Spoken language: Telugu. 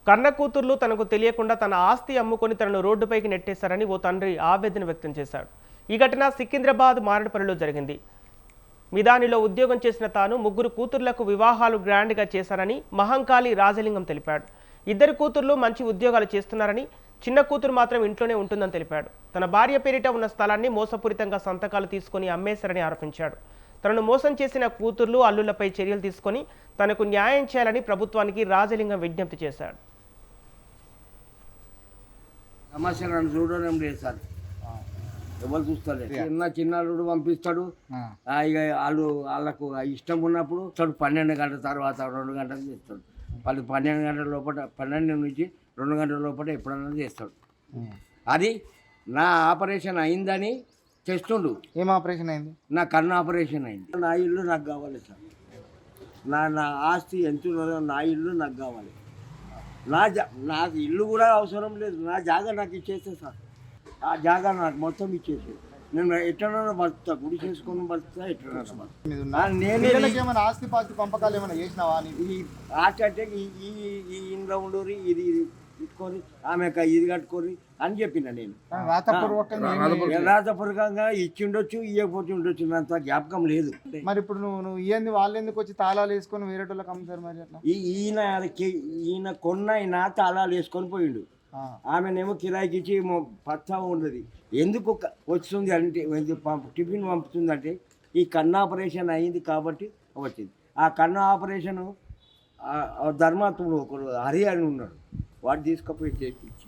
కన్న కూతుర్లు తనకు తెలియకుండా తన ఆస్తి అమ్ముకొని తనను రోడ్డుపైకి నెట్టేశారని ఓ తండ్రి ఆవేదన వ్యక్తం చేశాడు. ఈ ఘటన సికింద్రాబాద్ మారేడుపల్లిలో జరిగింది. మిదానిలో ఉద్యోగం చేసిన తాను ముగ్గురు కూతుర్లకు వివాహాలు గ్రాండ్గా చేశారని మహంకాళి రాజలింగం తెలిపాడు. ఇద్దరు కూతుర్లు మంచి ఉద్యోగాలు చేస్తున్నారని, చిన్న కూతురు మాత్రం ఇంట్లోనే ఉంటుందని తెలిపాడు. తన భార్య పేరిట ఉన్న స్థలాన్ని మోసపూరితంగా సంతకాలు తీసుకొని అమ్మేశారని ఆరోపించాడు. తనను మోసం చేసిన కూతుర్లు అల్లులపై చర్యలు తీసుకొని తనకు న్యాయం చేయాలని ప్రభుత్వానికి రాజలింగం విజ్ఞప్తి చేశాడు. సమస్యలను చూడడం లేదు సార్, ఎవరు చూస్తారు. చిన్నాడు పంపిస్తాడు, ఇక వాళ్ళకు ఇష్టం ఉన్నప్పుడు 12 గంటల తర్వాత 2 గంటలు చేస్తాడు. వాళ్ళు 12 గంటల లోపల, 12 నుంచి 2 గంటల లోపల ఎప్పుడన్నా చేస్తాడు. అది నా ఆపరేషన్ అయిందని చేస్తుండు. ఏం ఆపరేషన్ అయింది? నా కన్ను ఆపరేషన్ అయింది. నా ఇల్లు నాకు కావాలి సార్. నా ఆస్తి ఎంత ఉన్నదో నా ఇల్లు నాకు కావాలి. నాకు ఇల్లు కూడా అవసరం లేదు. నా జాగా నాకు ఇచ్చేస్తే సార్, ఆ జాగా నాకు మొత్తం ఇచ్చేసి నేను ఎట్లనో బతుకుతా, గుడి చేసుకొని బతుకుతా, ఎట్లనో బతుకుతా. నేను ఆస్తి పాస్తి పంపకాలు ఏమైనా చేసినావా? ఈ ఆస్తి అంటే ఈ ఇంట్లో ఉండరు, ఇది ఇట్టుకొని ఆమె ఇది కట్టుకొని అని చెప్పిన నేను. రాతపూర్వకంగా ఇచ్చిండొచ్చు, ఇవ్వకపోతే ఉండొచ్చు, అంత జ్ఞాపకం లేదు. మరి ఇప్పుడు నువ్వు ఇవన్నీ వాళ్ళు ఎందుకు వచ్చి తాళాలు వేసుకొని వేరే వాళ్ళకి అమ్ముతారు? మరి అట్లా ఈయన కొన్న తాళాలు వేసుకొని పోయిండు. ఆమెనేమో కిరాయికి ఇచ్చి పచ్చా ఉండదు. ఎందుకు వస్తుంది అంటే, టిఫిన్ పంపుతుంది అంటే ఈ కన్ను ఆపరేషన్ అయింది కాబట్టి వచ్చింది. ఆ కన్ను ఆపరేషను ధర్మాత్ముడు ఒకడు హరి అని ఉన్నాడు, వాడు తీసుకుపోయి చేయించి